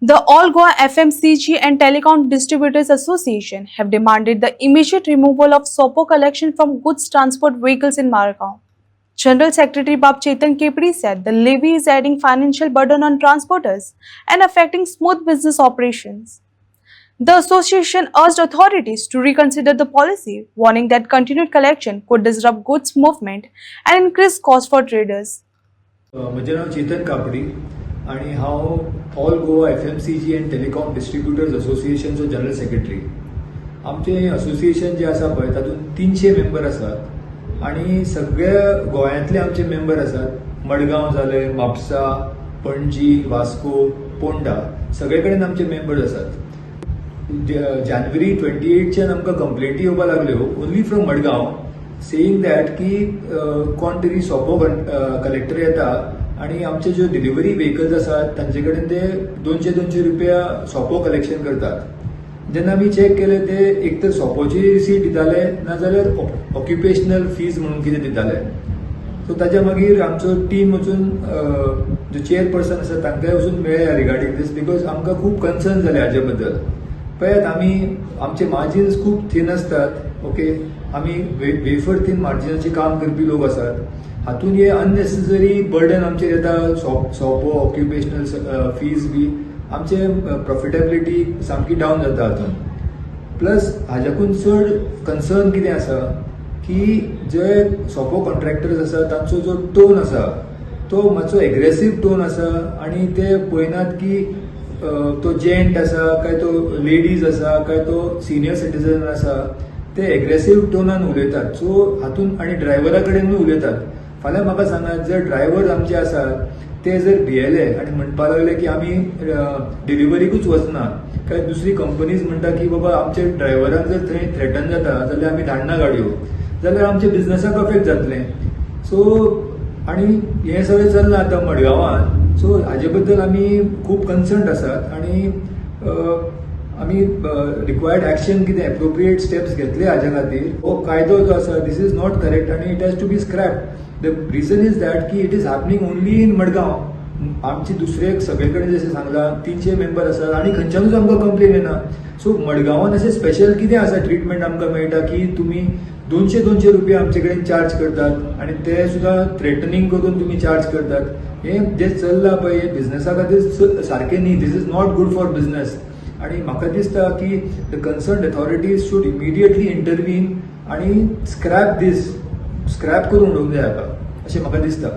The All Goa FMCG and Telecom Distributors Association have demanded the immediate removal of SOPO collection from goods transport vehicles in Margao. General Secretary Bab Chetan Kepri said the levy is adding financial burden on transporters and affecting smooth business operations. The association urged authorities to reconsider the policy, warning that continued collection could disrupt goods movement and increase costs for traders. म्हजें नांव चेतन कापडी आणि हांव all Goa FMCG and telecom distributors असोसिएशनचो general secretary. आमचें association जें आसा पळय तातूंत 300 मेंबर आसात आणि सगळ्या गोंयांतले आमचे मेंबर आसात. मडगांव जाले, म्हापसा, पणजी, वास्को, पोंडा सगळे कडेन आमचे मेंबर्स आसात. जानेवारी 28च्यान आमकां कंप्लेंटी येवपाक लागल्यो only from Madgaon, saying that की कोण तरी सोपो कलेक्टर येता आणि आमचे ज्यो डिलिव्हरी व्हेकल्स आसात तांचे कडेन ते 200 रुपया सोपो कलेक्शन करतात. जेन्ना आमी चेक केले ते एक तर सोपोची रिसीट दिताले नाजाल्यार ऑक्युपेशनल फीज म्हणून कितें दिताले. सो ताच्या मागीर आमचो टीम वचून जो चेअरपर्सन आसा तांकांय वचून मेळ्ळ्या रिगार्डींग दीस, बिकॉज आमकां खूब कन्सर्न जाले हाजे बद्दल. पळयात, आमचे मार्जिन्स खूब थिन असतात. ओके, आमी वेफर थिन मार्जिनाचे काम करपी लोक आसात. हातून हे अननेसेसरी बर्डन आमचेर येता. सोपो ऑक्युपेशनल फीज बी आमचे प्रॉफिटेबिलिटी सामकी डावन जाता हातून. प्लस हाज्याकून चड कन्सर्न कितें आसा की जे सोपो कॉन्ट्रॅक्टर्स आसा तांचो जो टोन आसा तो मातसो एग्रेसीव टोन आसा आणि ते पळयनात की तो जेंट आसा काय तो लेडीज आसा काय तो सिनियर सिटीजन आसा, ते एग्रेसीव टोनान उलयतात. सो हातून आणि ड्रायव्हरा कडेनूय उलयतात. फाल्यां म्हाका सांगात, जर ड्रायव्हर आमचे आसात ते जर भियेले आणि म्हणपाक लागले की आमी डिलिव्हरीकूच वचना, काय दुसरी कंपनीज म्हणटा की बाबा आमचे ड्रायव्हरांक जर थंय थ्रेटन जाता जाल्यार आमी धाडना गाडयो, जाल्यार आमच्या बिझनसाक अफेक्ट जातलें. सो आणि हे सगळें चल्लां आतां मडगांवांत. सो हाजे बद्दल आमी खूब कन्सर्न आसात आणि आमी रिक्वायर्ड एक्शन कितें एप्रोप्रिएट स्टेप्स घेतले हाज्या खातीर. हो कायदो जो आसा दिस इज नॉट करेक्ट आणि it has to be scrapped. The reason is that की it is happening only in Madgaon. आमचे दुसरे सगळे कडेन जशें सांगलां 300 मेंबर आसात आणि खंयच्यानूच आमकां कंप्लेन येना. सो मडगांवान अशें स्पेशल कितें आसा ट्रिटमेंट आमकां मेळटा की तुमी 200 रुपया आमचे कडेन चार्ज करतात आणि ते सुद्धा थ्रेटनिंग करून तुमी चार्ज करतात. हे जे चल्लां पळय हे बिझनसा खातीर सारकें न्ही. This is not good for business. आणि म्हाका दिसता की the concerned authorities should immediately intervene आणि स्क्रॅप करून उडोवंक जाय हाका, अशें म्हाका दिसता.